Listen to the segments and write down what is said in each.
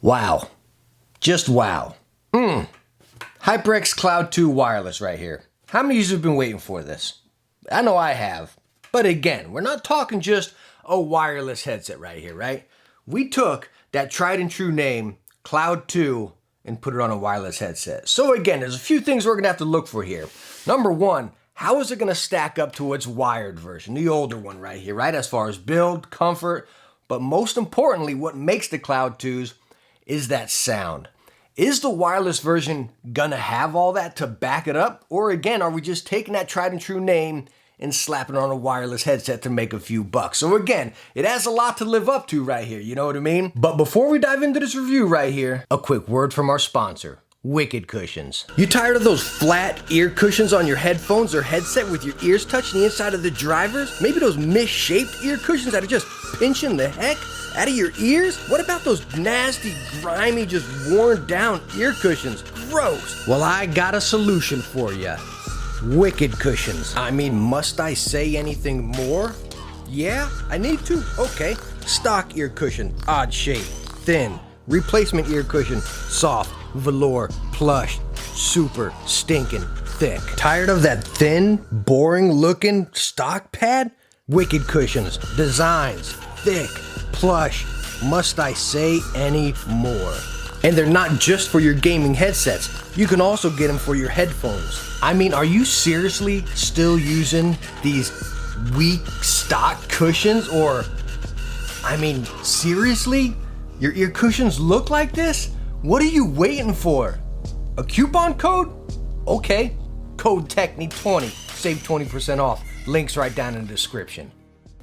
Wow. Just wow. HyperX Cloud 2 wireless right here. How many of you have been waiting for this? I know I have. But again, we're not talking just a wireless headset right here, right? We took that tried and true name, Cloud 2, and put it on a wireless headset. So again, there's a few things we're gonna have to look for here. Number one, how is it gonna stack up to its wired version, the older one right here, right? As far as build, comfort, but most importantly, what makes the Cloud 2s is that sound. Is the wireless version gonna have all that to back it up? Or again, are we just taking that tried and true name and slapping it on a wireless headset to make a few bucks? So again, it has a lot to live up to right here, you know what I mean? But before we dive into this review right here, a quick word from our sponsor, Wicked Cushions. You tired of those flat ear cushions on your headphones or headset with your ears touching the inside of the drivers? Maybe those misshaped ear cushions that are just pinching the heck out of your ears? What about those nasty, grimy, just worn down ear cushions? Gross. Well, I got a solution for you. Wicked Cushions. I mean, must I say anything more? Yeah, I need to. Okay. Stock ear cushion, odd shape, thin. Replacement ear cushion, soft, velour, plush, super stinking thick. Tired of that thin, boring looking stock pad? Wicked Cushions, designs, thick, plush. Must I say any more? And they're not just for your gaming headsets. You can also get them for your headphones. I mean, are you seriously still using these weak stock cushions? Or, I mean, seriously? Your ear cushions look like this? What are you waiting for? A coupon code? Okay. Code TECHNY20. Save 20% off. Links right down in the description.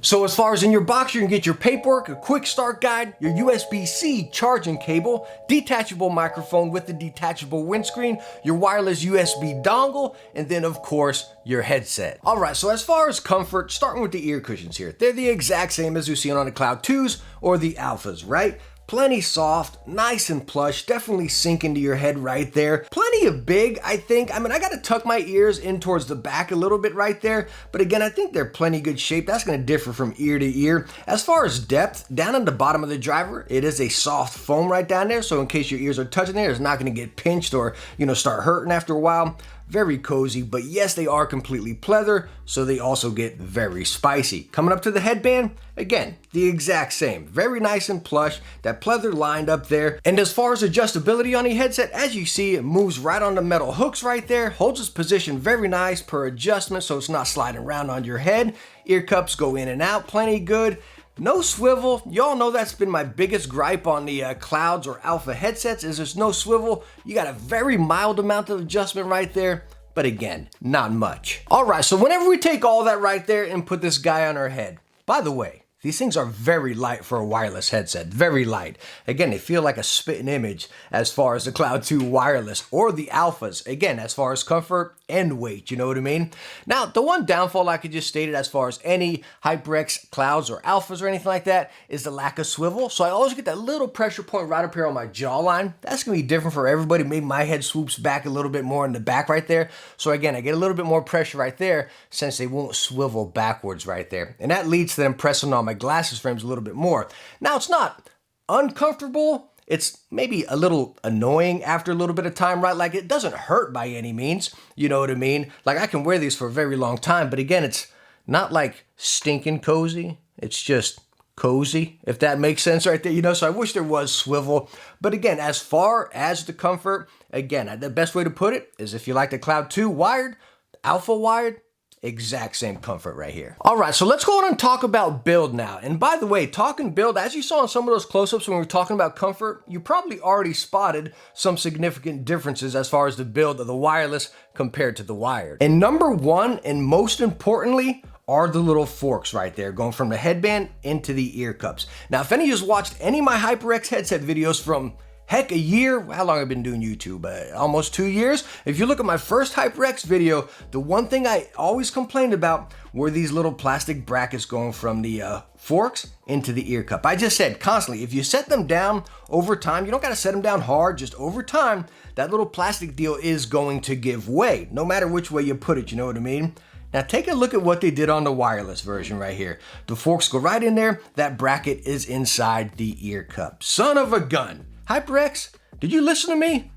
So as far as in your box, you can get your paperwork, a quick start guide, your USB-C charging cable, detachable microphone with the detachable windscreen, your wireless USB dongle, and then of course, your headset. All right, so as far as comfort, starting with the ear cushions here, they're the exact same as you see on the Cloud 2s or the Alphas, right? Plenty soft, nice and plush, definitely sink into your head right there. Plenty of big, I think. I mean, I gotta tuck my ears in towards the back a little bit right there, but again, I think they're plenty good shape. That's gonna differ from ear to ear. As far as depth, down on the bottom of the driver, it is a soft foam right down there, so in case your ears are touching there, it's not gonna get pinched or, start hurting after a while. Very cozy, but yes, they are completely pleather, so they also get very spicy. Coming up to the headband, again, the exact same. Very nice and plush, that pleather lined up there. And as far as adjustability on the headset, as you see, it moves right on the metal hooks right there, holds its position very nice per adjustment, so it's not sliding around on your head. Ear cups go in and out, plenty good. No swivel. Y'all know that's been my biggest gripe on the Clouds or Alpha headsets is there's no swivel. You got a very mild amount of adjustment right there, but again, not much. All right, so whenever we take all that right there and put this guy on our head, by the way, these things are very light for a wireless headset, very light. Again, they feel like a spitting image as far as the Cloud 2 wireless or the Alphas. Again, as far as comfort and weight, you know what I mean? Now, the one downfall like I just stated as far as any HyperX Clouds or Alphas or anything like that is the lack of swivel. So I always get that little pressure point right up here on my jawline. That's gonna be different for everybody. Maybe my head swoops back a little bit more in the back right there. So again, I get a little bit more pressure right there since they won't swivel backwards right there. And that leads to them pressing on my glasses frames a little bit more. Now, it's not uncomfortable. It's maybe a little annoying after a little bit of time, right? Like, it doesn't hurt by any means, you know what I mean? Like, I can wear these for a very long time, but again, it's not like stinking cozy. It's just cozy, if that makes sense right there, So I wish there was swivel. But again, as far as the comfort, again, the best way to put it is if you like the Cloud 2 wired, Alpha wired, exact same comfort right here. All right, so let's go on and talk about build now. And by the way, talking build, as you saw in some of those close-ups when we were talking about comfort, you probably already spotted some significant differences as far as the build of the wireless compared to the wired. And number one, and most importantly, are the little forks right there going from the headband into the ear cups. Now, if any of you have watched any of my HyperX headset videos from heck, a year, how long I've been doing YouTube? Almost 2 years. If you look at my first HyperX video, the one thing I always complained about were these little plastic brackets going from the forks into the ear cup. I just said constantly, if you set them down over time, you don't gotta set them down hard, just over time, that little plastic deal is going to give way, no matter which way you put it, you know what I mean? Now take a look at what they did on the wireless version right here. The forks go right in there, that bracket is inside the ear cup. Son of a gun. HyperX, did you listen to me?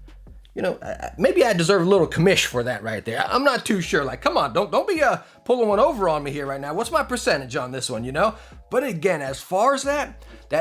You know, maybe I deserve a little commish for that right there. I'm not too sure. Like, come on, don't be pulling one over on me here right now. What's my percentage on this one, you know? But again, as far as that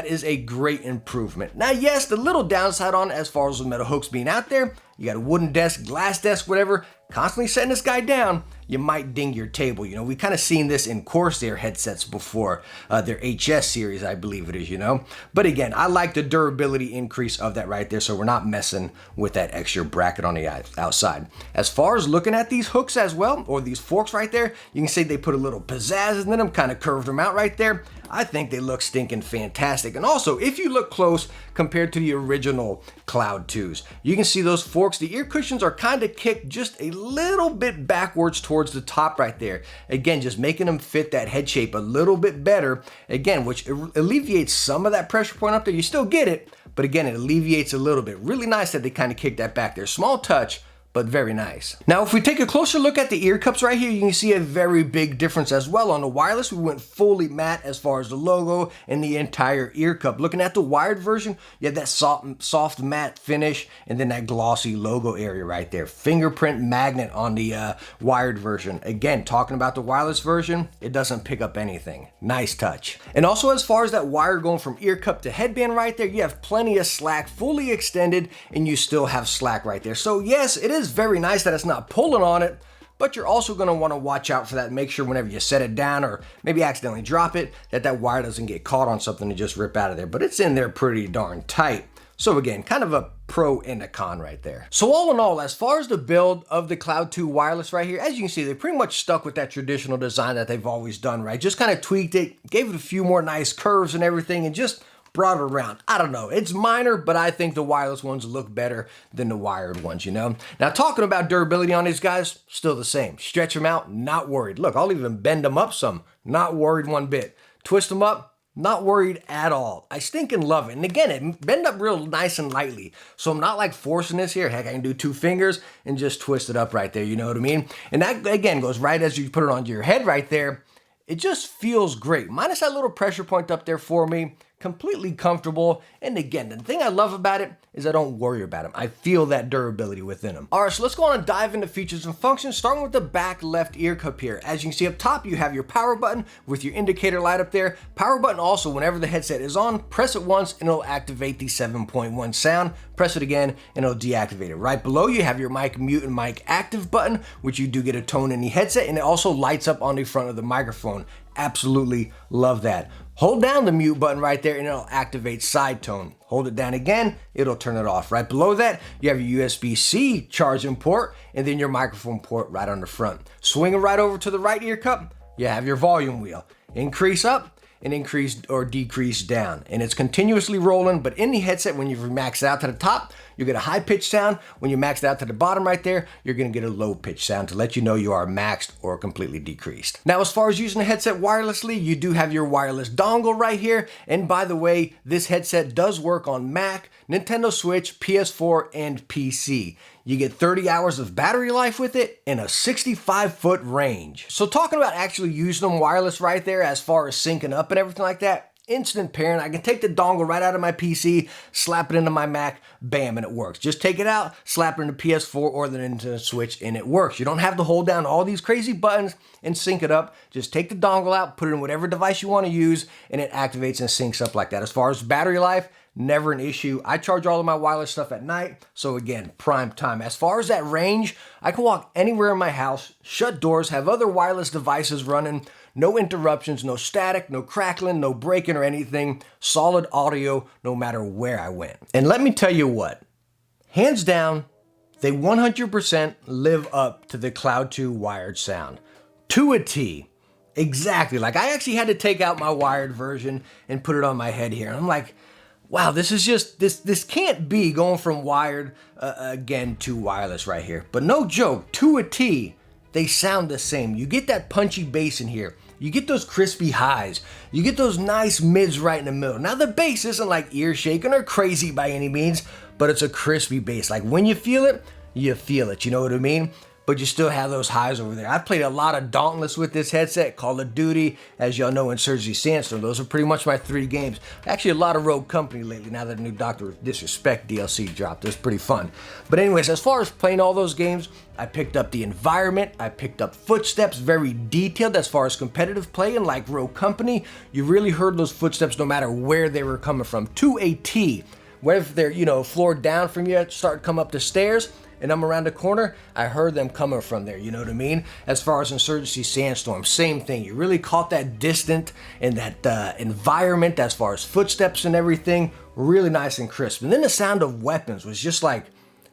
is a great improvement. Now, yes, the little downside on it, as far as the metal hooks being out there, you got a wooden desk, glass desk, whatever, constantly setting this guy down, you might ding your table. You know, we kind of seen this in Corsair headsets before, their HS series, I believe it is, you know. But again, I like the durability increase of that right there, so we're not messing with that extra bracket on the outside. As far as looking at these hooks as well, or these forks right there, you can see they put a little pizzazz in them, kind of curved them out right there. I think they look stinking fantastic. And also, if you look close compared to the original Cloud 2s, you can see those forks, the ear cushions are kind of kicked just a little bit backwards towards the top right there. Again, just making them fit that head shape a little bit better. Again, which alleviates some of that pressure point up there. You still get it, but again, it alleviates a little bit. Really nice that they kind of kicked that back there. Small touch, but very nice. Now, if we take a closer look at the ear cups right here, you can see a very big difference as well. On the wireless, we went fully matte as far as the logo and the entire ear cup. Looking at the wired version, you have that soft matte finish and then that glossy logo area right there. Fingerprint magnet on the wired version. Again, talking about the wireless version, it doesn't pick up anything. Nice touch. And also, as far as that wire going from ear cup to headband right there, you have plenty of slack, fully extended, and you still have slack right there. So yes, it is very nice that it's not pulling on it, but you're also going to want to watch out for that. Make sure whenever you set it down or maybe accidentally drop it, that wire doesn't get caught on something and just rip out of there. But it's in there pretty darn tight. So again, kind of a pro and a con right there. So all in all, as far as the build of the Cloud 2 wireless right here, as you can see, they pretty much stuck with that traditional design that they've always done, right? Just kind of tweaked it, gave it a few more nice curves and everything, and just brought it around. I don't know, it's minor, but I think the wireless ones look better than the wired ones, you know? Now, talking about durability on these guys, still the same. Stretch them out, not worried. Look, I'll even bend them up some, not worried one bit. Twist them up, not worried at all. I stinking love it. And again, it bend up real nice and lightly. So I'm not like forcing this here. Heck, I can do 2 fingers and just twist it up right there, you know what I mean? And that, again, goes right as you put it onto your head right there. It just feels great. Minus that little pressure point up there for me. Completely comfortable. And again, the thing I love about it is I don't worry about them. I feel that durability within them. All right, so let's go on and dive into features and functions, starting with the back left ear cup here. As you can see up top, you have your power button with your indicator light up there. Power button also, whenever the headset is on, press it once and it'll activate the 7.1 sound. Press it again and it'll deactivate it. Right below you have your mic mute and mic active button, which you do get a tone in the headset, and it also lights up on the front of the microphone. Absolutely love that. Hold down the mute button right there and it'll activate side tone. Hold it down again, it'll turn it off. Right below that, you have your USB-C charging port and then your microphone port right on the front. Swinging right over to the right ear cup, you have your volume wheel. Increase up and increase or decrease down. And it's continuously rolling, but in the headset, when you've maxed out to the top, you get a high pitch sound. When you max it out to the bottom right there, you're gonna get a low pitch sound to let you know you are maxed or completely decreased. Now, as far as using the headset wirelessly, you do have your wireless dongle right here. And by the way, this headset does work on Mac, Nintendo Switch, PS4, and PC. You get 30 hours of battery life with it and a 65-foot range. So talking about actually using them wireless right there as far as syncing up and everything like that, instant pairing. I can take the dongle right out of my PC, slap it into my Mac, bam, and it works. Just take it out, slap it into PS4 or then into the Switch, and it works. You don't have to hold down all these crazy buttons and sync it up. Just take the dongle out, put it in whatever device you want to use, and it activates and syncs up like that. As far as battery life, never an issue. I charge all of my wireless stuff at night, so again, prime time. As far as that range, I can walk anywhere in my house, shut doors, have other wireless devices running, no interruptions, no static, no crackling, no breaking or anything. Solid audio no matter where I went. And let me tell you what, hands down, they 100% live up to the Cloud 2 wired sound. To a T. Exactly. Like, I actually had to take out my wired version and put it on my head here. And I'm like, wow, this is just, this can't be going from wired again to wireless right here. But no joke, to a T, they sound the same. You get that punchy bass in here. You get those crispy highs. You get those nice mids right in the middle. Now the bass isn't like ear shaking or crazy by any means, but it's a crispy bass. Like when you feel it, you know what I mean? but you still have those highs over there. I've played a lot of Dauntless with this headset, Call of Duty, as y'all know, Insurgency Sandstorm. Those are pretty much my 3 games. Actually, a lot of Rogue Company lately, now that the new Doctor Disrespect DLC dropped. It's pretty fun. But anyways, as far as playing all those games, I picked up the environment, I picked up footsteps, very detailed as far as competitive play, and like Rogue Company, you really heard those footsteps no matter where they were coming from, to a T. Whether they're, floor down from you, start to come up the stairs, and I'm around the corner, I heard them coming from there, you know what I mean? As far as Insurgency Sandstorm, same thing. You really caught that distant and that environment as far as footsteps and everything, really nice and crisp. And then the sound of weapons was just like,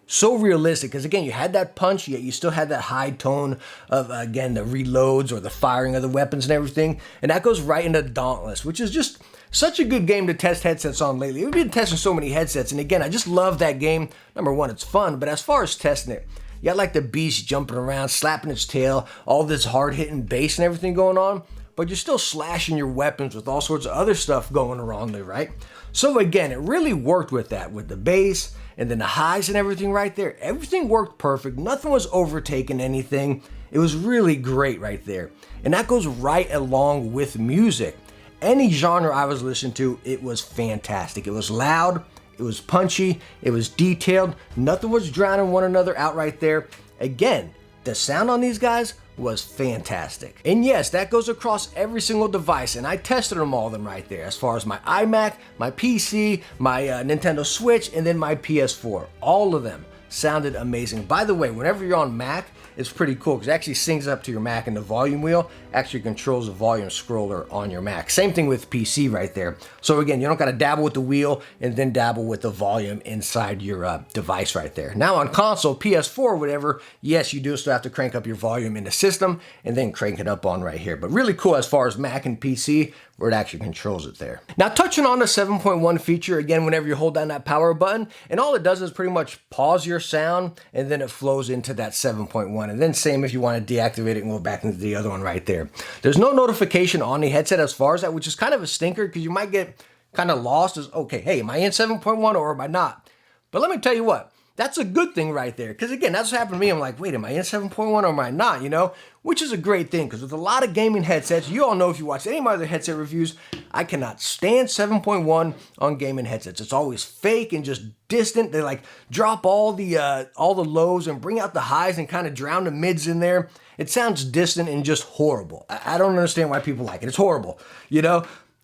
so realistic, because again, you had that punch, yet you still had that high tone of, again, the reloads or the firing of the weapons and everything, and that goes right into Dauntless, which is just such a good game to test headsets on lately. We've been testing so many headsets, and again, I just love that game. Number one, it's fun, but as far as testing it, you got like the beast jumping around, slapping its tail, all this hard-hitting bass and everything going on, but you're still slashing your weapons with all sorts of other stuff going around there, right? So again, it really worked with that, with the bass, and then the highs and everything right there. Everything worked perfect. Nothing was overtaking anything. It was really great right there. And that goes right along with music. Any genre I was listening to, it was fantastic. It was loud, it was punchy, it was detailed. Nothing was drowning one another out right there. Again, the sound on these guys was fantastic. And yes, that goes across every single device, and I tested them all of them right there, as far as my iMac, my PC, my Nintendo Switch, and then my PS4. All of them sounded amazing. By the way, whenever you're on Mac, it's pretty cool because it actually syncs up to your Mac, and the volume wheel actually controls the volume scroller on your Mac. Same thing with PC right there. So again, you don't got to dabble with the wheel and then dabble with the volume inside your device right there. Now on console, PS4, whatever, yes, you do still have to crank up your volume in the system and then crank it up on right here. But really cool as far as Mac and PC, where it actually controls it there. Now touching on the 7.1 feature, again, whenever you hold down that power button, and all it does is pretty much pause your sound, and then it flows into that 7.1. And then same if you want to deactivate it and go back into the other one right there. There's no notification on the headset as far as that, which is kind of a stinker because you might get kind of lost as, okay, hey, am I in 7.1 or am I not? But let me tell you what, that's a good thing right there. Because again, that's what happened to me. I'm like, wait, am I in 7.1 or am I not? Which is a great thing because with a lot of gaming headsets, you all know if you watch any of my other headset reviews, I cannot stand 7.1 on gaming headsets. It's always fake and just distant. They like drop all the lows and bring out the highs and kind of drown the mids in there. It sounds distant and just horrible. I don't understand why people like it. It's horrible,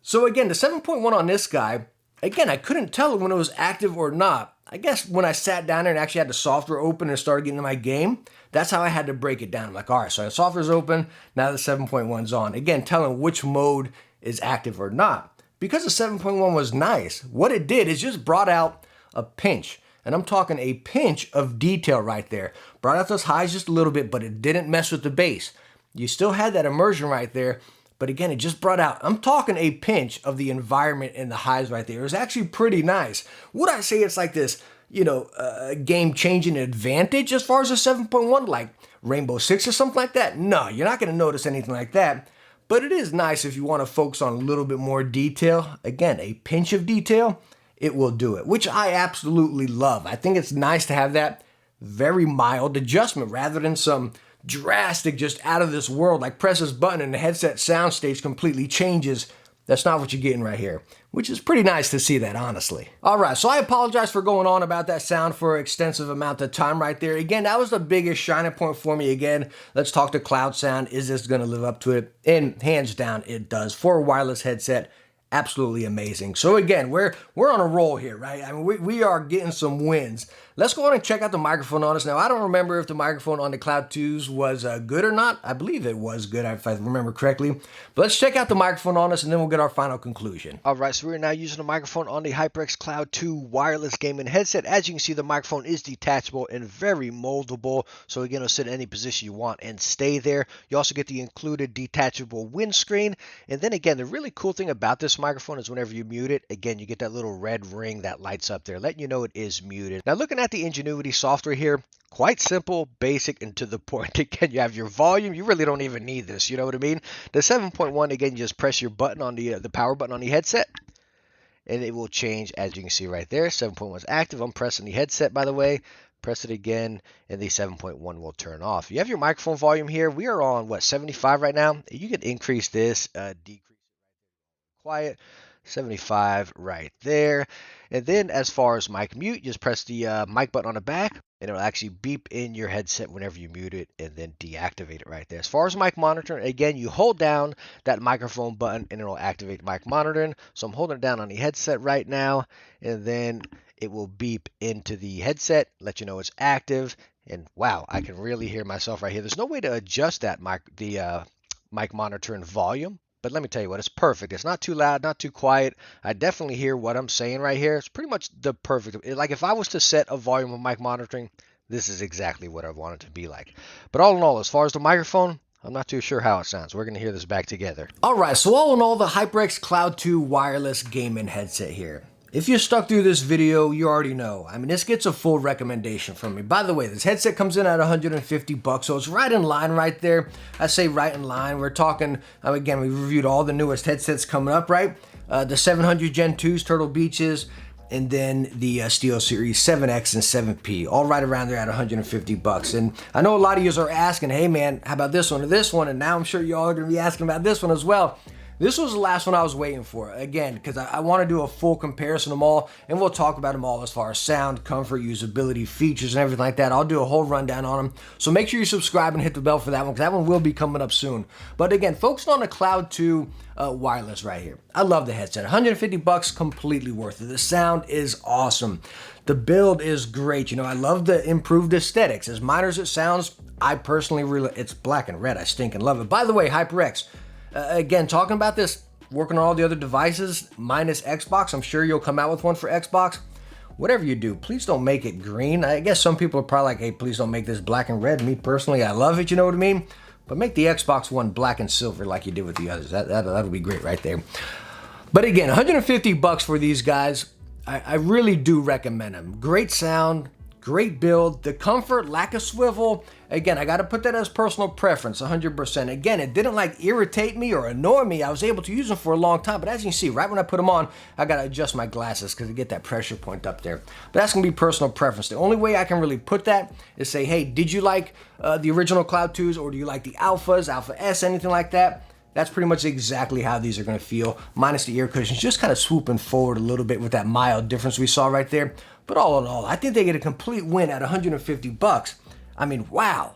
So again, the 7.1 on this guy, again, I couldn't tell when it was active or not. I guess when I sat down there and actually had the software open and started getting into my game, that's how I had to break it down. I'm like, all right, so the software's open, now the 7.1's on. Again, telling which mode is active or not. Because the 7.1 was nice, what it did is just brought out a pinch. And I'm talking a pinch of detail right there. Brought out those highs just a little bit, but it didn't mess with the bass. You still had that immersion right there, but again, it just brought out, I'm talking a pinch of the environment and the highs right there. It was actually pretty nice. Would I say it's like this, game-changing advantage as far as a 7.1, like Rainbow Six or something like that? No, you're not going to notice anything like that. But it is nice if you want to focus on a little bit more detail. Again, a pinch of detail, it will do it, which I absolutely love. I think it's nice to have that very mild adjustment rather than some drastic, just out of this world, like press this button and the headset soundstage completely changes. That's not what you're getting right here, which is pretty nice to see that, honestly. All right, so I apologize for going on about that sound for an extensive amount of time right there. Again, that was the biggest shining point for me. Again, let's talk to cloud sound. Is this going to live up to it? And hands down, it does. For a wireless headset, absolutely amazing. So again, we're on a roll here, right? I mean, we are getting some wins. Let's go on and check out the microphone on us. Now, I don't remember if the microphone on the Cloud 2s was good or not. I believe it was good, if I remember correctly. But let's check out the microphone on us, and then we'll get our final conclusion. All right, so we're now using the microphone on the HyperX Cloud 2 wireless gaming headset. As you can see, the microphone is detachable and very moldable. So again, it'll sit in any position you want and stay there. You also get the included detachable windscreen. And then again, the really cool thing about this microphone is whenever you mute it, again, you get that little red ring that lights up there, letting you know it is muted. Now, looking at the Ingenuity software here, quite simple, basic, and to the point. Again, you have your volume. You really don't even need this. You know what I mean? The 7.1, again, you just press your button on the power button on the headset, and it will change, as you can see right there. 7.1 is active. I'm pressing the headset, by the way. press it again, and the 7.1 will turn off. You have your microphone volume here. We are on, what, 75 right now? You can increase this, decrease quiet, 75 right there. And then as far as mic mute, just press the mic button on the back, and it'll actually beep in your headset whenever you mute it, and then deactivate it right there. As far as mic monitoring, again, you hold down that microphone button and it'll activate mic monitoring. So I'm holding it down on the headset right now, and then it will beep into the headset, let you know it's active. And wow, I can really hear myself right here. There's no way to adjust that mic monitoring volume. But let me tell you what, it's perfect. It's not too loud, not too quiet. I definitely hear what I'm saying right here. It's pretty much the perfect. Like if I was to set a volume of mic monitoring, this is exactly what I want it to be like. But all in all, as far as the microphone, I'm not too sure how it sounds. We're going to hear this back together. All right, so all in all, the HyperX Cloud 2 wireless gaming headset here. If you stuck through this video, you already know. I mean, this gets a full recommendation from me. By the way, this headset comes in at $150, so it's right in line right there. I say right in line. We're talking, again, we reviewed all the newest headsets coming up, right? The 700 Gen 2s, Turtle Beaches, and then the SteelSeries 7X and 7P, all right around there at $150. And I know a lot of you are asking, hey man, how about this one or this one? And now I'm sure y'all are gonna be asking about this one as well. This was the last one I was waiting for, again, because I want to do a full comparison of them all, and we'll talk about them all as far as sound, comfort, usability, features, and everything like that. I'll do a whole rundown on them, so make sure you subscribe and hit the bell for that one, because that one will be coming up soon. But again, focusing on the Cloud 2 wireless right here. I love the headset. $150, completely worth it. The sound is awesome. The build is great. You know, I love the improved aesthetics. As minor as it sounds, I personally really, it's black and red. I stinking love it. By the way, HyperX, again, talking about this, working on all the other devices, minus Xbox. I'm sure you'll come out with one for Xbox. Whatever you do, please don't make it green. I guess some people are probably like, hey, please don't make this black and red. Me personally, I love it, you know what I mean? But make the Xbox One black and silver like you did with the others. That'll be great right there. But again, $150 for these guys. I really do recommend them. Great sound, great build, the comfort, lack of swivel. Again, I got to put that as personal preference, 100%. Again, it didn't like irritate me or annoy me. I was able to use them for a long time, but as you can see, right when I put them on, I got to adjust my glasses because I get that pressure point up there. But that's going to be personal preference. The only way I can really put that is say, hey, did you like the original Cloud 2s, or do you like the Alphas, Alpha S, anything like that? That's pretty much exactly how these are going to feel, minus the ear cushions, just kind of swooping forward a little bit with that mild difference we saw right there. But all in all, I think they get a complete win at $150. I mean, wow.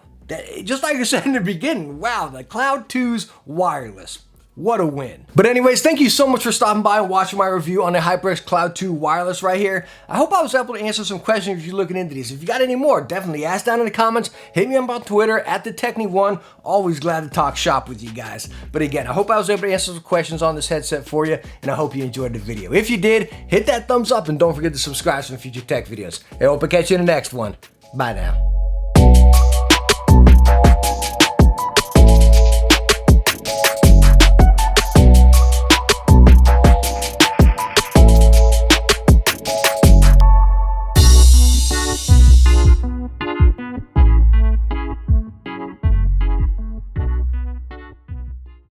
Just like I said in the beginning, wow, the Cloud 2's wireless. What a win. But anyways, thank you so much for stopping by and watching my review on the HyperX Cloud 2 wireless right here. I hope I was able to answer some questions if you're looking into these. If you got any more, definitely ask down in the comments. Hit me up on Twitter at TheTechnie1. Always glad to talk shop with you guys. But again, I hope I was able to answer some questions on this headset for you, and I hope you enjoyed the video. If you did, hit that thumbs up and don't forget to subscribe for future tech videos. I hope I catch you in the next one. Bye now.